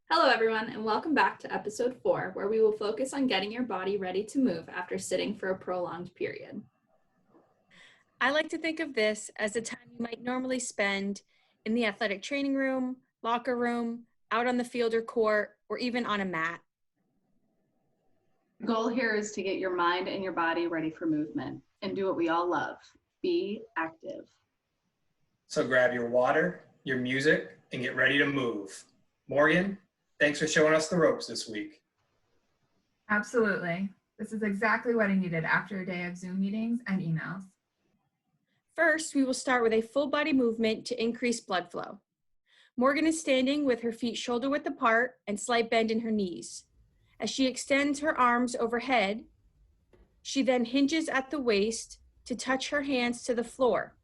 Hello everyone, and welcome back to episode 4, where we will focus on getting your body ready to move after sitting for a prolonged period. I like to think of this as the time you might normally spend in the athletic training room, locker room, out on the field or court, or even on a mat. The goal here is to get your mind and your body ready for movement and do what we all love, be active. So grab your water, your music, and get ready to move. Morgan, thanks for showing us the ropes this week. Absolutely. This is exactly what I needed after a day of Zoom meetings and emails. First, we will start with a full body movement to increase blood flow. Morgan is standing with her feet shoulder width apart and slight bend in her knees. As she extends her arms overhead, she then hinges at the waist to touch her hands to the floor.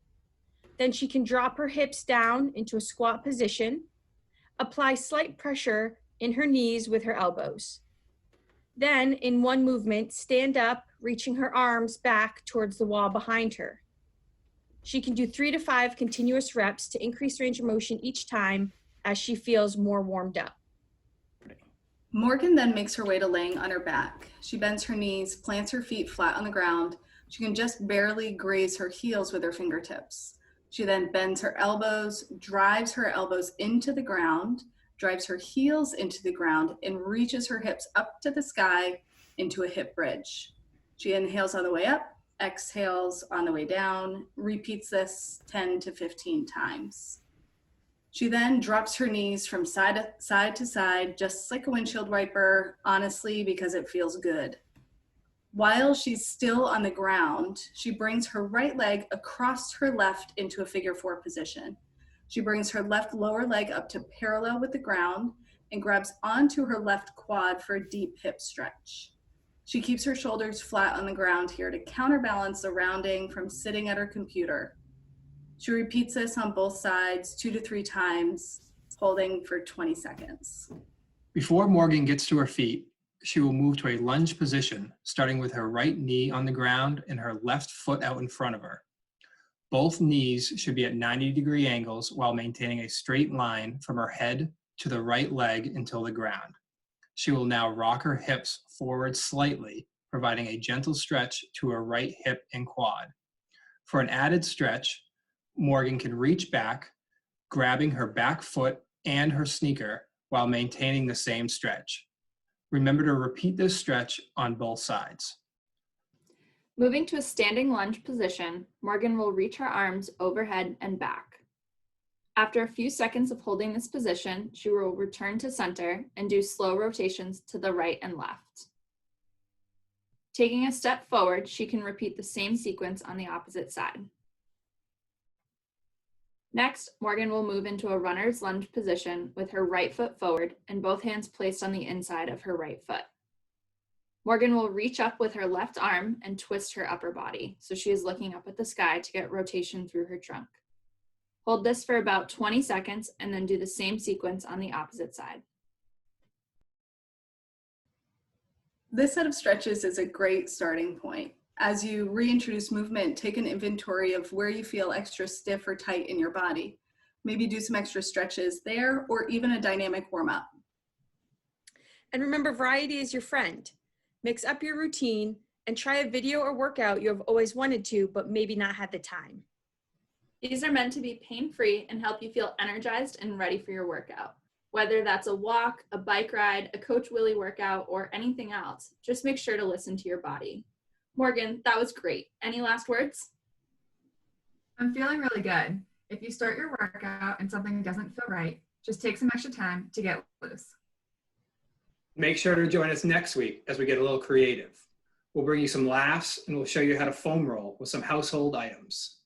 Then she can drop her hips down into a squat position, apply slight pressure in her knees with her elbows. Then, in one movement, stand up, reaching her arms back towards the wall behind her. She can do 3 to 5 continuous reps to increase range of motion each time as she feels more warmed up. Morgan then makes her way to laying on her back. She bends her knees, plants her feet flat on the ground. She can just barely graze her heels with her fingertips. She then bends her elbows, drives her elbows into the ground, drives her heels into the ground, and reaches her hips up to the sky into a hip bridge. She inhales on the way up, exhales on the way down, repeats this 10 to 15 times. She then drops her knees from side to side, just like a windshield wiper, honestly, because it feels good. While she's still on the ground, she brings her right leg across her left into a figure 4 position. She brings her left lower leg up to parallel with the ground and grabs onto her left quad for a deep hip stretch. She keeps her shoulders flat on the ground here to counterbalance the rounding from sitting at her computer. She repeats this on both sides 2 to 3 times, holding for 20 seconds. Before Morgan gets to her feet, she will move to a lunge position, starting with her right knee on the ground and her left foot out in front of her. Both knees should be at 90-degree angles while maintaining a straight line from her head to the right leg until the ground. She will now rock her hips forward slightly, providing a gentle stretch to her right hip and quad. For an added stretch, Morgan can reach back, grabbing her back foot and her sneaker while maintaining the same stretch. Remember to repeat this stretch on both sides. Moving to a standing lunge position, Morgan will reach her arms overhead and back. After a few seconds of holding this position, she will return to center and do slow rotations to the right and left. Taking a step forward, she can repeat the same sequence on the opposite side. Next, Morgan will move into a runner's lunge position with her right foot forward and both hands placed on the inside of her right foot. Morgan will reach up with her left arm and twist her upper body, so she is looking up at the sky to get rotation through her trunk. Hold this for about 20 seconds and then do the same sequence on the opposite side. This set of stretches is a great starting point. As you reintroduce movement, take an inventory of where you feel extra stiff or tight in your body. Maybe do some extra stretches there or even a dynamic warm-up. And remember, variety is your friend. Mix up your routine and try a video or workout you have always wanted to, but maybe not had the time. These are meant to be pain-free and help you feel energized and ready for your workout. Whether that's a walk, a bike ride, a Coach Willie workout, or anything else, just make sure to listen to your body. Morgan, that was great. Any last words? I'm feeling really good. If you start your workout and something doesn't feel right, just take some extra time to get loose. Make sure to join us next week as we get a little creative. We'll bring you some laughs and we'll show you how to foam roll with some household items.